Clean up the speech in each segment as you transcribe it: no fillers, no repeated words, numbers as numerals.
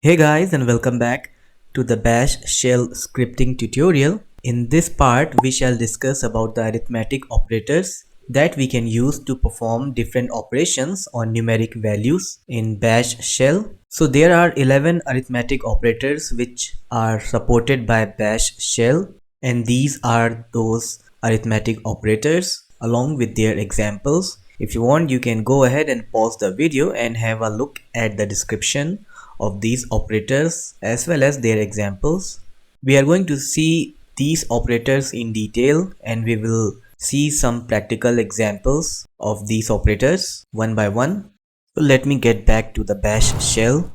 Hey guys, and welcome back to the Bash shell scripting tutorial. In this part we shall discuss about the arithmetic operators that we can use to perform different operations on numeric values in Bash shell. So there are 11 arithmetic operators which are supported by Bash shell, and these are those arithmetic operators along with their examples. If you want, you can go ahead and pause the video and have a look at the description of these operators as well as their examples. We are going to see these operators in detail, and we will see some practical examples of these operators one by one. So let me get back to the Bash shell.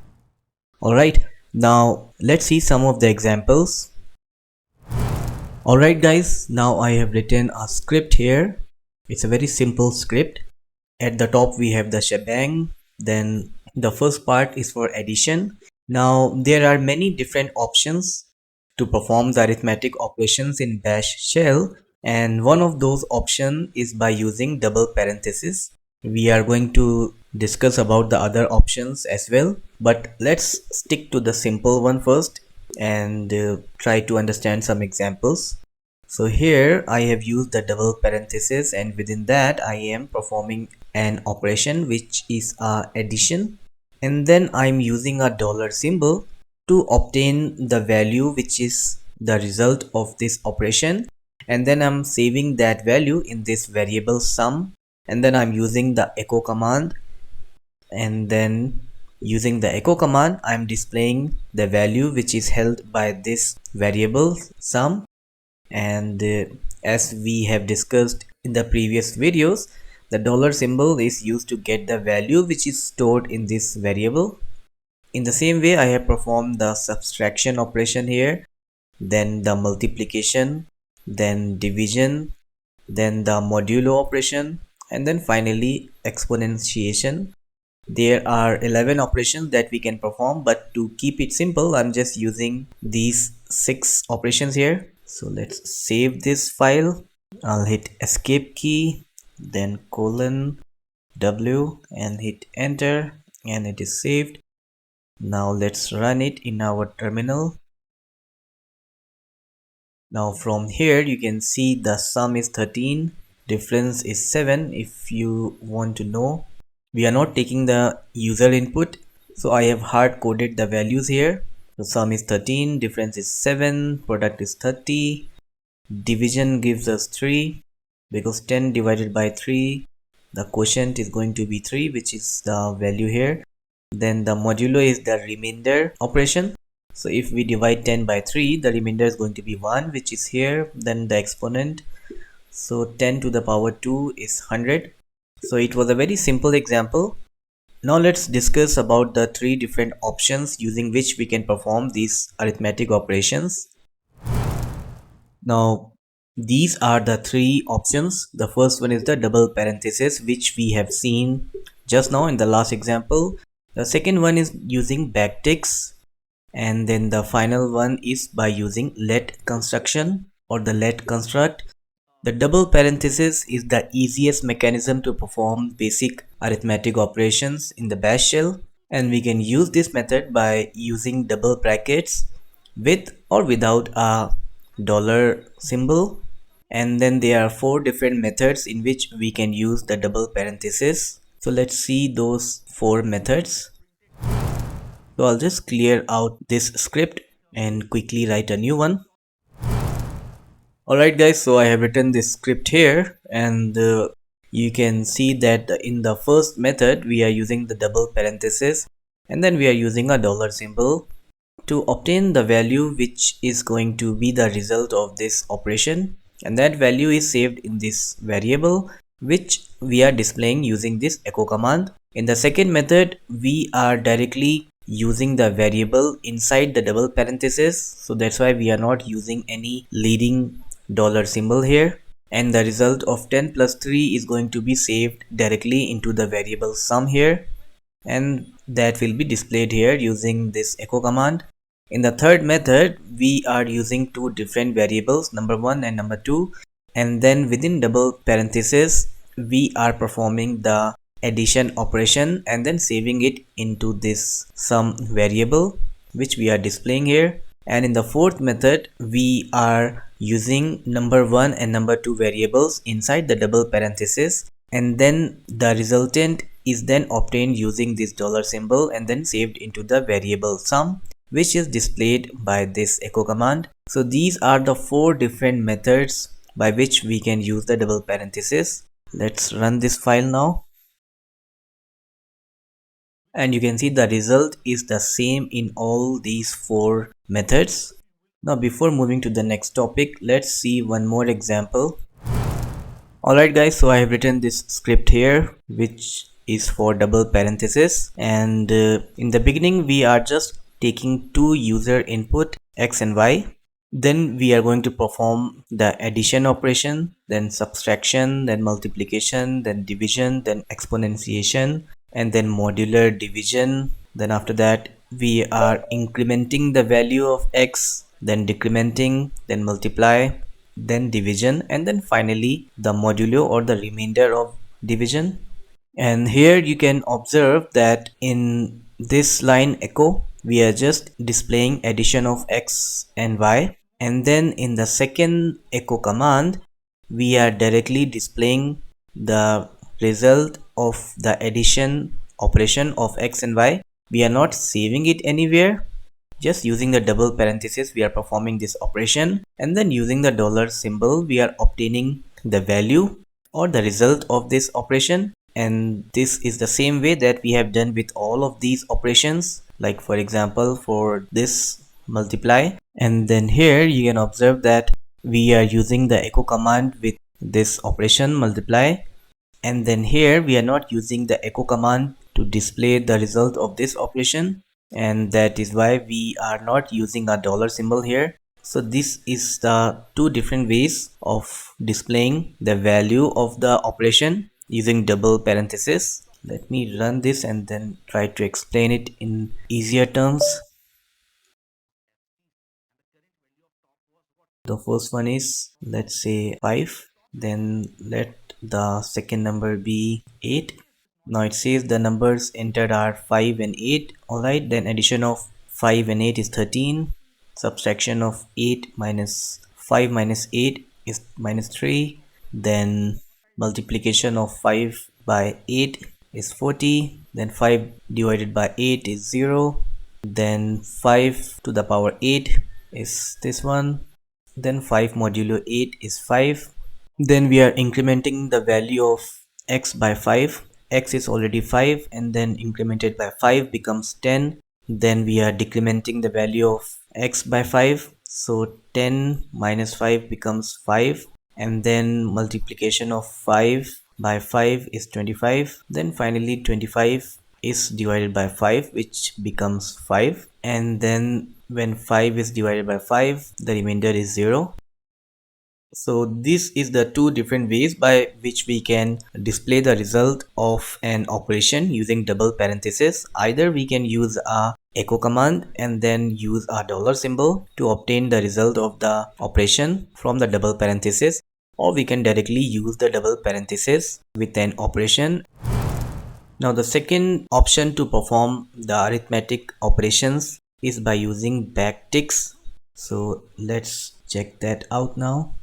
Alright, now let's see some of the examples. Alright guys, now I have written a script here. It's a very simple script. At the top we have the shebang, then the first part is for addition. Now there are many different options to perform the arithmetic operations in Bash shell, and one of those options is by using double parenthesis. We are going to discuss about the other options as well, but let's stick to the simple one first and try to understand some examples. So here I have used the double parenthesis, and within that I am performing an operation which is addition, and then I'm using a dollar symbol to obtain the value which is the result of this operation, and then I'm saving that value in this variable sum, and then I'm using the echo command, and then using the echo command I'm displaying the value which is held by this variable sum. And as we have discussed in the previous videos, the dollar symbol is used to get the value which is stored in this variable. In the same way I have performed the subtraction operation here, then the multiplication, then division, then the modulo operation, and then finally exponentiation. There are 11 operations that we can perform, but to keep it simple I'm just using these 6 operations here. So let's save this file. I'll hit escape key, then colon W and hit enter, and it is saved. Now let's run it in our terminal. Now from here you can see the sum is 13, difference is 7 if you want to know. We are not taking the user input, so I have hard coded the values here. The sum is 13, difference is 7, product is 30, division gives us 3 because 10 divided by 3, the quotient is going to be 3, which is the value here. Then the modulo is the remainder operation. So if we divide 10 by 3, the remainder is going to be 1, which is here. Then the exponent, so 10 to the power 2 is 100. So it was a very simple example. Now let's discuss about the 3 different options using which we can perform these arithmetic operations. Now these are the 3 options. The first one is the double parenthesis, which we have seen just now in the last example. The second one is using backticks, and then the final one is by using let construction or the let construct. The double parenthesis is the easiest mechanism to perform basic arithmetic operations in the Bash shell, and we can use this method by using double brackets with or without a dollar symbol. And then there are 4 different methods in which we can use the double parenthesis. So let's see those 4 methods. So I'll just clear out this script and quickly write a new one. Alright guys, so I have written this script here, and you can see that in the first method we are using the double parenthesis, and then we are using a dollar symbol to obtain the value which is going to be the result of this operation, and that value is saved in this variable which we are displaying using this echo command. In the second method we are directly using the variable inside the double parenthesis, so that's why we are not using any leading dollar symbol here, and the result of 10 plus 3 is going to be saved directly into the variable sum here, and that will be displayed here using this echo command. In the third method we are using 2 different variables, number 1 and number 2, and then within double parenthesis we are performing the addition operation and then saving it into this sum variable. which we are displaying here. And in the fourth method, we are using number 1 and number 2 variables inside the double parenthesis, and then the resultant is then obtained using this dollar symbol and then saved into the variable sum, which is displayed by this echo command. So these are the 4 different methods by which we can use the double parenthesis. Let's run this file now. And you can see the result is the same in all these 4 methods. Now before moving to the next topic, let's see one more example. Alright guys, so I have written this script here which is for double parenthesis, and in the beginning we are just taking two user input x and y. Then we are going to perform the addition operation, then subtraction, then multiplication, then division, then exponentiation, and then modular division. Then after that we are incrementing the value of x, then decrementing, then multiply, then division, and then finally the modulo or the remainder of division. And here you can observe that in this line echo we are just displaying addition of x and y, and then in the second echo command we are directly displaying the result of the addition operation of x and y. We are not saving it anywhere, just using the double parenthesis we are performing this operation, and then using the dollar symbol we are obtaining the value or the result of this operation. And this is the same way that we have done with all of these operations, like for example for this multiply. And then here you can observe that we are using the echo command with this operation multiply, and then here we are not using the echo command to display the result of this operation, and that is why we are not using a dollar symbol here. So this is the two different ways of displaying the value of the operation using double parenthesis. Let me run this and then try to explain it in easier terms. The first one is, let's say 5, then let the second number be 8. Now it says the numbers entered are 5 and 8. Alright, then addition of 5 and 8 is 13. Subtraction of 8 minus 5 minus 8 is minus 3. Then multiplication of 5 by 8 is 40. Then 5 divided by 8 is 0. Then 5 to the power 8 is this one. Then 5 modulo 8 is 5. Then we are incrementing the value of x by 5. X is already 5, and then incremented by 5 becomes 10. Then we are decrementing the value of x by 5. So 10 minus 5 becomes 5. And then multiplication of 5 by 5 is 25. Then finally 25 is divided by 5, which becomes 5. And then when 5 is divided by 5, the remainder is 0. So this is the two different ways by which we can display the result of an operation using double parenthesis. Either we can use a echo command and then use a dollar symbol to obtain the result of the operation from the double parenthesis, or we can directly use the double parenthesis with an operation. Now the second option to perform the arithmetic operations is by using backticks. So let's check that out now.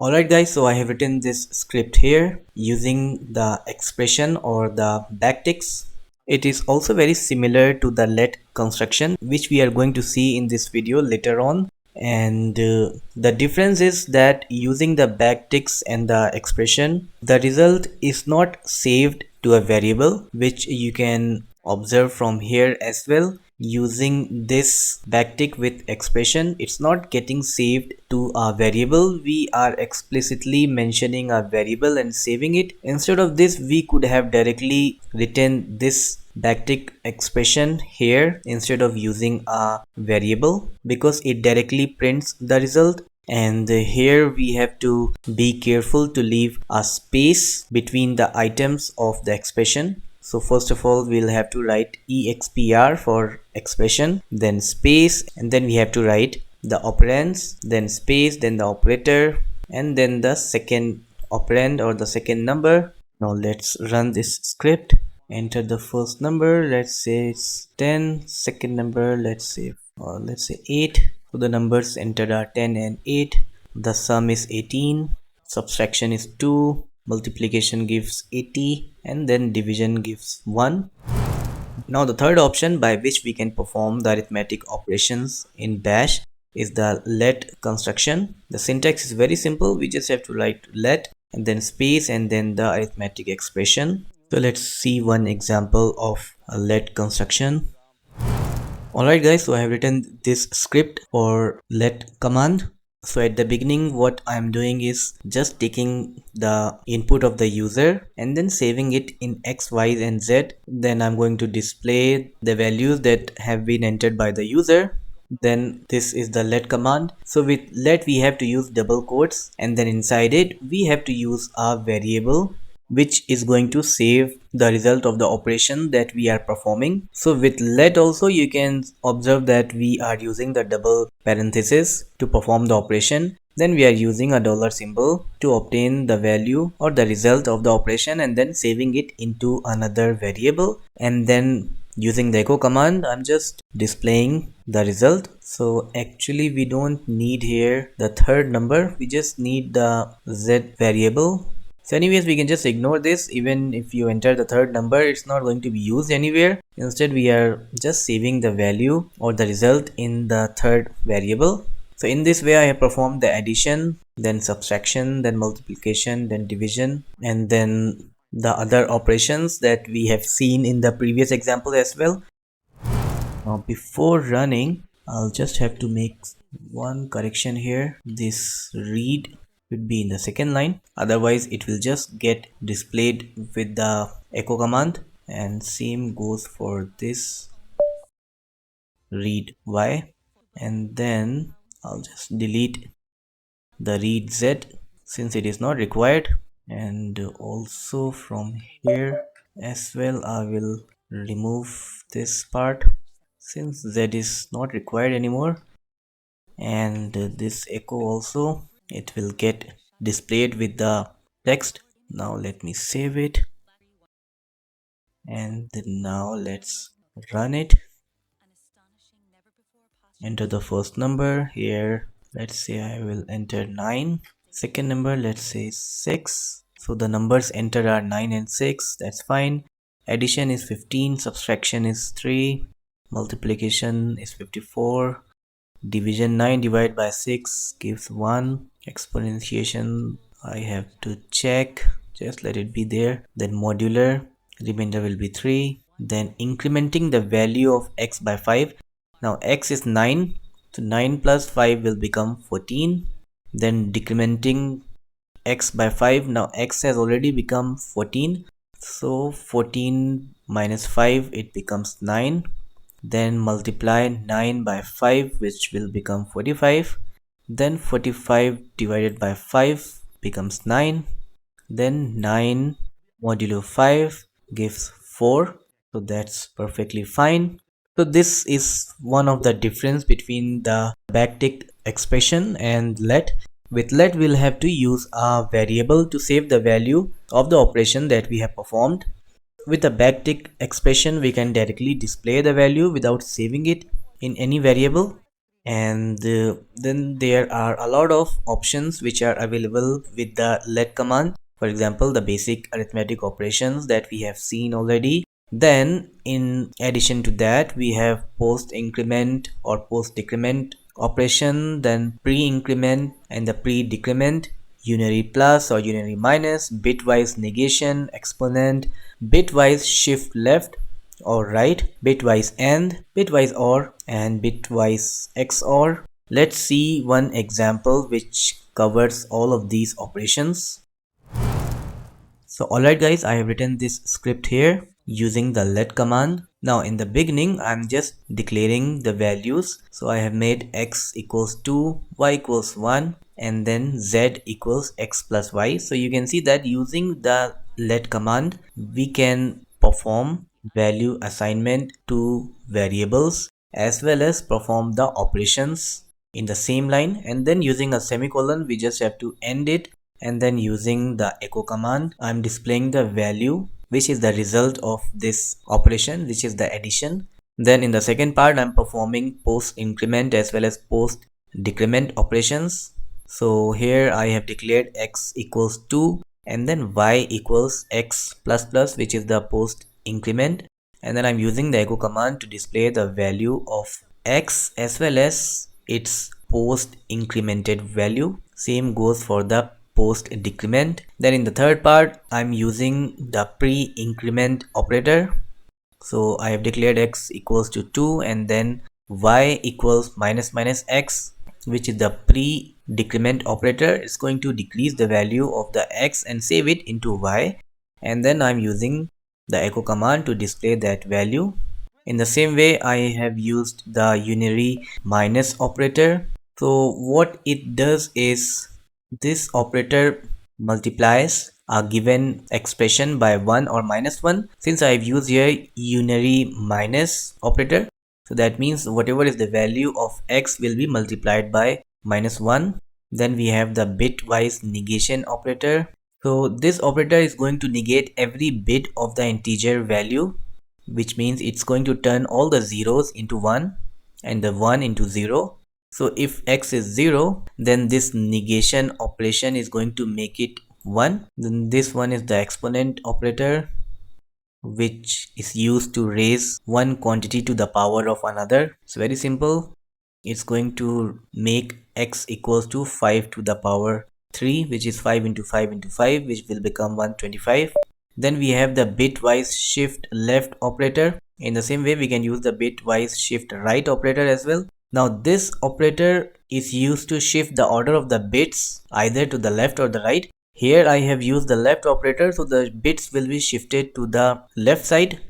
Alright guys, so I have written this script here using the expression or the backticks. It is also very similar to the let construction, which we are going to see in this video later on. And the difference is that using the backticks and the expression, the result is not saved to a variable, which you can observe from here as well. Using this backtick with expression, it's not getting saved to a variable. We are explicitly mentioning a variable and saving it. Instead of this, we could have directly written this backtick expression here instead of using a variable, because it directly prints the result. And here we have to be careful to leave a space between the items of the expression. So first of all, we'll have to write expr for expression, then space, and then we have to write the operands, then space, then the operator, and then the second operand or the second number. Now let's run this script. enter the first number, let's say it's 10, second number, let's say 8. So the numbers entered are 10 and 8. The sum is 18, subtraction is 2, multiplication gives 80, and then division gives 1. Now the third option by which we can perform the arithmetic operations in bash is the let construction. The syntax is very simple. We just have to write let and then space and then the arithmetic expression. So let's see one example of a let construction. Alright guys, so I have written this script for let command. So at the beginning what I'm doing is just taking the input of the user and then saving it in X, Y and Z. Then I'm going to display the values that have been entered by the user. Then this is the let command. So with let we have to use double quotes and then inside it we have to use a variable which is going to save the result of the operation that we are performing. So with let also you can observe that we are using the double parenthesis to perform the operation. Then we are using a dollar symbol to obtain the value or the result of the operation and then saving it into another variable, and then using the echo command I'm just displaying the result. So actually we don't need here the third number, we just need the z variable. So anyways, we can just ignore this. Even if you enter the third number, it's not going to be used anywhere. Instead, we are just saving the value or the result in the third variable. So in this way, I have performed the addition, then subtraction, then multiplication, then division, and then the other operations that we have seen in the previous example as well. Now before running, I'll just have to make one correction here. This read should be in the second line, otherwise it will just get displayed with the echo command, and same goes for this read y, and then I'll just delete the read z since it is not required, and also from here as well I will remove this part since z is not required anymore, and this echo also it will get displayed with the text. Now let me save it, and now let's run it. Enter the first number here, let's say I will enter 9. Second number, let's say 6. So the numbers entered are 9 and 6, that's fine. Addition is 15, subtraction is 3, multiplication is 54, division 9 divided by 6 gives 1, exponentiation I have to check, just let it be there, then modular, remainder will be 3, then incrementing the value of x by 5. Now x is 9, so 9 plus 5 will become 14, then decrementing x by 5. Now x has already become 14, so 14 minus 5 it becomes 9, then multiply 9 by 5 which will become 45, then 45 divided by 5 becomes 9, then 9 modulo 5 gives 4, so that's perfectly fine. So this is one of the difference between the backtick expression and let. With let we'll have to use a variable to save the value of the operation that we have performed. With the backtick expression we can directly display the value without saving it in any variable, and then there are a lot of options which are available with the let command. For example, the basic arithmetic operations that we have seen already. Then in addition to that we have post increment or post decrement operation, then pre-increment and the pre-decrement, unary plus or unary minus, bitwise negation, exponent, bitwise shift left or right, bitwise AND, bitwise OR and bitwise XOR. Let's see one example which covers all of these operations. So alright guys, I have written this script here using the let command. Now in the beginning I'm just declaring the values. So I have made x equals 2, y equals 1 and then z equals x plus y. So you can see that using the let command we can perform value assignment to variables as well as perform the operations in the same line, and then using a semicolon we just have to end it, and then using the echo command I'm displaying the value which is the result of this operation, which is the addition. Then in the second part, I'm performing post increment as well as post decrement operations. So here I have declared x equals 2 and then y equals x plus plus, which is the post increment, and then I'm using the echo command to display the value of x as well as its post incremented value. Same goes for the post decrement. Then in the third part, I'm using the pre increment operator. So I have declared x equals to 2 and then y equals minus minus x, which is the pre decrement operator. It's going to decrease the value of the x and save it into y, and then I'm using the echo command to display that value. In the same way, I have used the unary minus operator. So what it does is this operator multiplies a given expression by 1 or minus 1. Since I've used here unary minus operator, so that means whatever is the value of x will be multiplied by minus 1. Then we have the bitwise negation operator. So this operator is going to negate every bit of the integer value, which means it's going to turn all the zeros into 1 and the 1 into 0. So if x is 0, then this negation operation is going to make it 1. Then this one is the exponent operator, which is used to raise one quantity to the power of another. It's very simple. It's going to make x equals to 5 to the power 3, which is 5 into 5 into 5, which will become 125. Then we have the bitwise shift left operator. In the same way, we can use the bitwise shift right operator as well. Now this operator is used to shift the order of the bits either to the left or the right. Here I have used the left operator, so the bits will be shifted to the left side,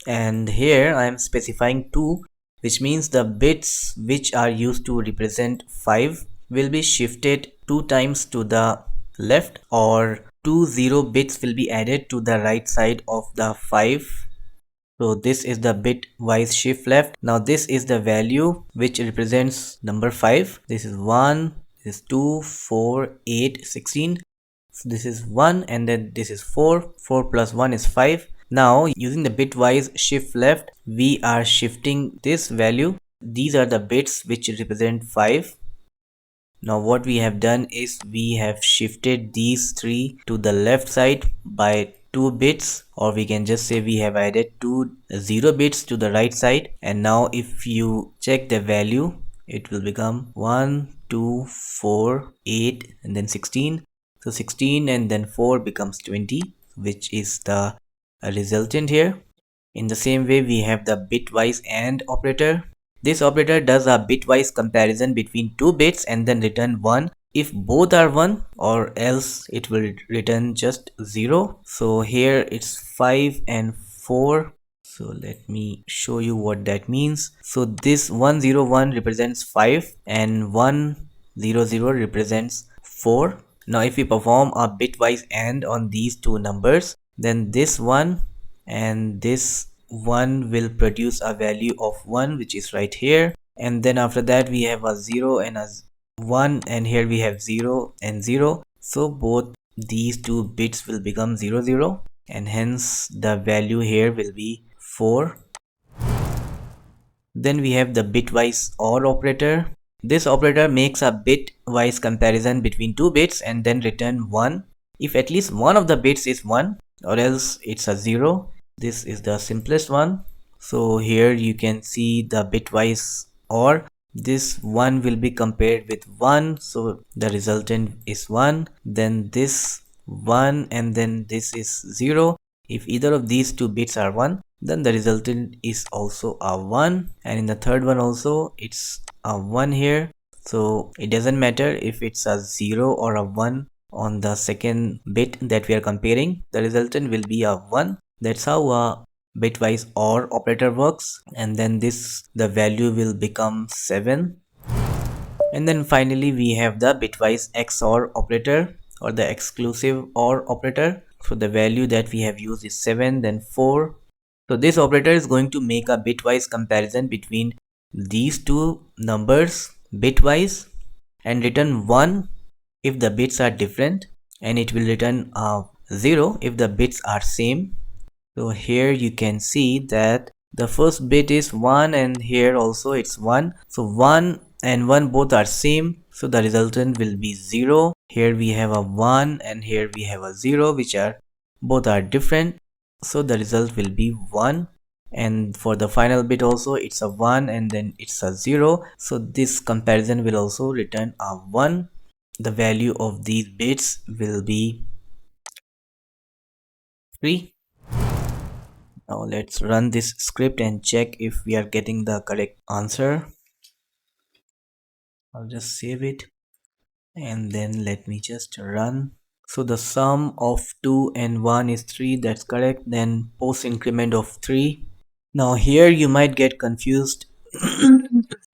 and here I am specifying 2, which means the bits which are used to represent 5 will be shifted 2 times to the left, or 2 0 bits will be added to the right side of the 5. So this is the bitwise shift left. Now this is the value which represents number 5. This is 1, this is 2, 4, 8, 16. So this is 1 and then this is 4. 4 plus 1 is 5. Now using the bitwise shift left, we are shifting this value. These are the bits which represent 5. Now what we have done is we have shifted these 3 to the left side by 2 bits, or we can just say we have added 2 0 bits to the right side. And now if you check the value, it will become 1, 2, 4, 8 and then 16. So 16 and then 4 becomes 20, which is the resultant here. In the same way, we have the bitwise AND operator. This operator does a bitwise comparison between 2 bits and then return 1 if both are 1, or else it will return just 0. So here it's 5 and 4. So let me show you what that means. So this 101 represents 5 and 100 represents 4. Now if we perform a bitwise AND on these two numbers, then this one and this one will produce a value of 1, which is right here. And then after that we have a 0 and a 1, and here we have 0 and 0. So both these two bits will become 00, and hence the value here will be 4. Then we have the bitwise OR operator. This operator makes a bitwise comparison between 2 bits and then return 1 if at least one of the bits is 1, or else it's a 0. This is the simplest one. So here you can see the bitwise OR. This 1 will be compared with 1, so the resultant is 1. Then this 1 and then this is 0. If either of these two bits are 1, then the resultant is also a 1, and in the third one also it's a 1 here. So it doesn't matter if it's a 0 or a 1 on the second bit that we are comparing, the resultant will be a 1. That's how a bitwise OR operator works. And then the value will become 7. And then finally we have the bitwise XOR operator, or the exclusive OR operator. So the value that we have used is 7, then 4. So this operator is going to make a bitwise comparison between these two numbers bitwise and return 1 if the bits are different, and it will return 0 if the bits are same. So here you can see that the first bit is 1 and here also it's 1. So 1 and 1 both are same. So the resultant will be 0. Here we have a 1 and here we have a 0, which are both are different. So the result will be 1. And for the final bit also it's a 1 and then it's a 0. So this comparison will also return a 1. The value of these bits will be 3. Now let's run this script and check if we are getting the correct answer. I'll just save it and then let me just run. So the sum of 2 and 1 is 3, that's correct. Then post increment of 3. Now here you might get confused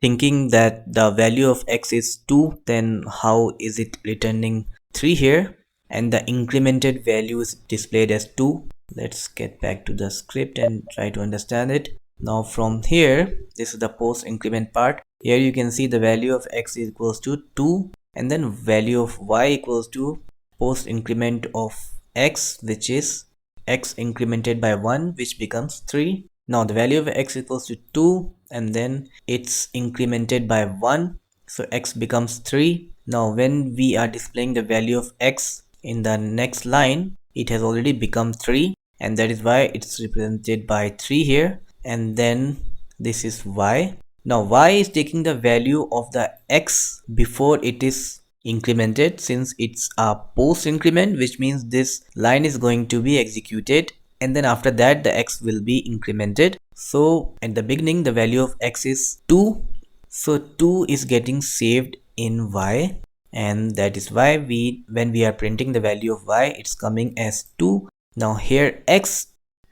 thinking that the value of x is 2, then how is it returning 3 here? And the incremented value is displayed as 2. Let's get back to the script and try to understand it. Now from here, this is the post increment part. Here you can see the value of x is equals to 2 and then value of y equals to post increment of x, which is x incremented by 1, which becomes 3. Now the value of x equals to 2 and then it's incremented by 1, so x becomes 3. Now when we are displaying the value of x in the next line, it has already become 3 and that is why it's represented by 3 here, and then this is y. Now y is taking the value of the x before it is incremented. Since it's a post increment, which means this line is going to be executed and then after that the x will be incremented. So at the beginning the value of x is 2, so 2 is getting saved in y, and that is why when we are printing the value of y, it's coming as 2. Now here x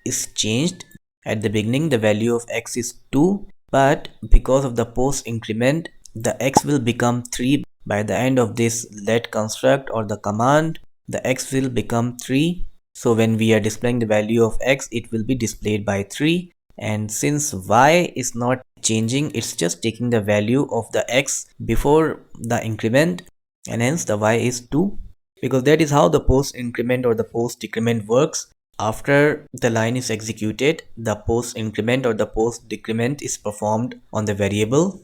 is changed. At the beginning the value of x is 2, but because of the post increment the x will become 3. By the end of this let construct or the command, the x will become 3. So when we are displaying the value of x, it will be displayed by 3. And since y is not changing, it's just taking the value of the x before the increment, and hence the y is 2. Because that is how the post increment or the post decrement works. After the line is executed, the post increment or the post decrement is performed on the variable.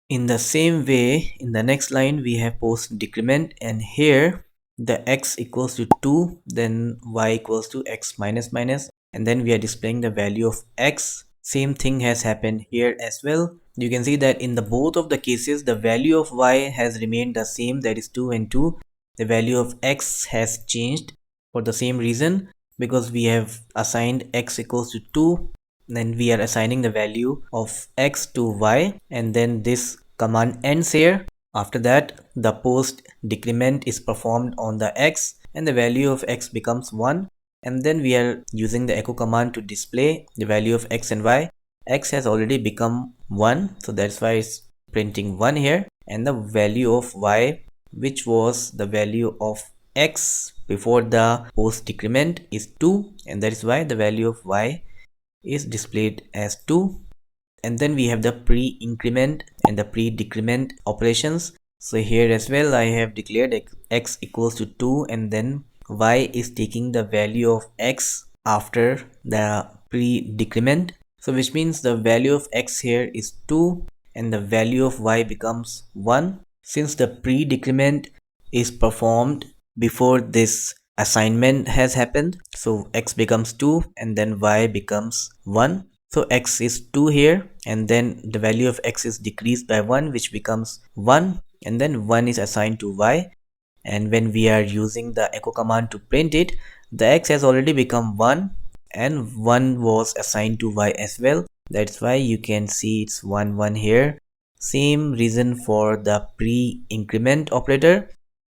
In the same way, in the next line we have post decrement, and here the x equals to 2, then y equals to x minus minus, and then we are displaying the value of x. Same thing has happened here as well. You can see that in the both of the cases the value of y has remained the same, that is 2 and 2. The value of x has changed for the same reason, because we have assigned x equals to 2, then we are assigning the value of x to y, and then this command ends here. After that the post decrement is performed on the x and the value of x becomes 1, and then we are using the echo command to display the value of x and y. X has already become 1, so that's why it's printing 1 here, and the value of y, which was the value of x before the post decrement, is 2, and that is why the value of y is displayed as 2. And then we have the pre-increment and the pre-decrement operations. So here as well I have declared x equals to 2 and then y is taking the value of x after the pre-decrement. So which means the value of x here is 2 and the value of y becomes 1. Since the pre-decrement is performed before this assignment has happened, so x becomes 2 and then y becomes 1. So x is 2 here, and then the value of x is decreased by 1, which becomes 1, and then 1 is assigned to y. And when we are using the echo command to print it, the x has already become 1 and 1 was assigned to y as well. That's why you can see it's 1 1 here. Same reason for the pre-increment operator.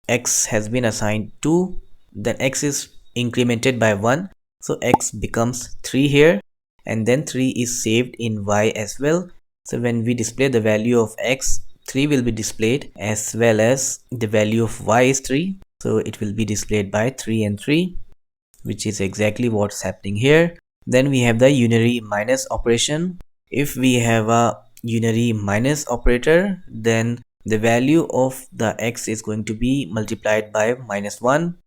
X has been assigned 2, then x is incremented by 1, so x becomes 3 here, and then 3 is saved in y as well. So when we display the value of x, 3 will be displayed, as well as the value of y is 3, so it will be displayed by 3 and 3, which is exactly what's happening here. Then we have the unary minus operation. If we have a unary minus operator, then the value of the x is going to be multiplied by -1,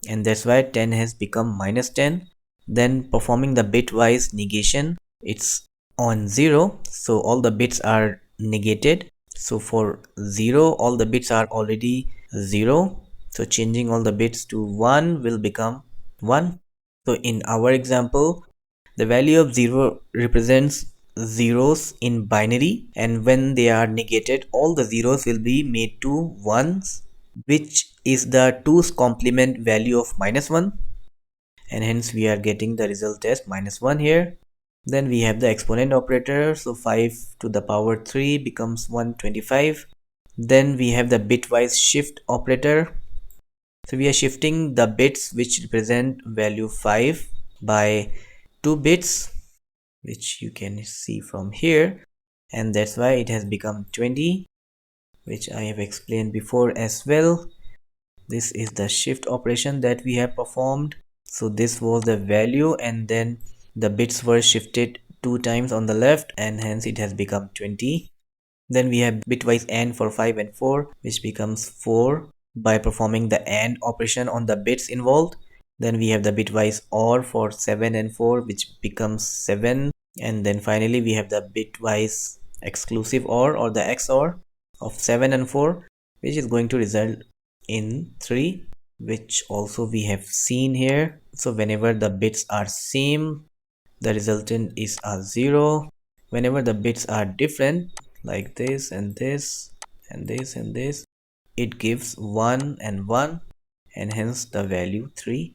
and that's why 10 has become -10. Then performing the bitwise negation, it's on 0, so all the bits are negated. So for 0, all the bits are already 0, so changing all the bits to 1 will become 1. So in our example, the value of 0 represents zeros in binary, and when they are negated, all the zeros will be made to ones, which is the 2's complement value of -1, and hence we are getting the result as -1 here. Then we have the exponent operator, so 5 to the power 3 becomes 125. Then we have the bitwise shift operator, so we are shifting the bits which represent value 5 by 2 bits, which you can see from here, and that's why it has become 20, which I have explained before as well. This is the shift operation that we have performed. So this was the value, and then the bits were shifted 2 times on the left, and hence it has become 20. Then we have bitwise AND for 5 and 4, which becomes 4 by performing the AND operation on the bits involved. Then we have the bitwise OR for 7 and 4, which becomes 7. And then finally we have the bitwise exclusive or the XOR of 7 and 4, which is going to result in 3, which also we have seen here. So whenever the bits are same, the resultant is a 0. Whenever the bits are different, like this and this and this and this, it gives 1 and 1, and hence the value 3.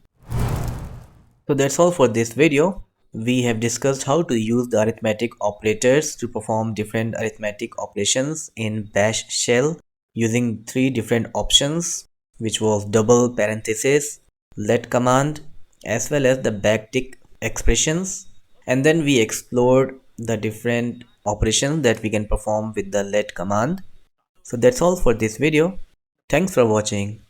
So that's all for this video. We have discussed how to use the arithmetic operators to perform different arithmetic operations in bash shell using 3 different options, which was double parenthesis, let command, as well as the backtick expressions. And then we explored the different operations that we can perform with the let command. So that's all for this video. Thanks for watching.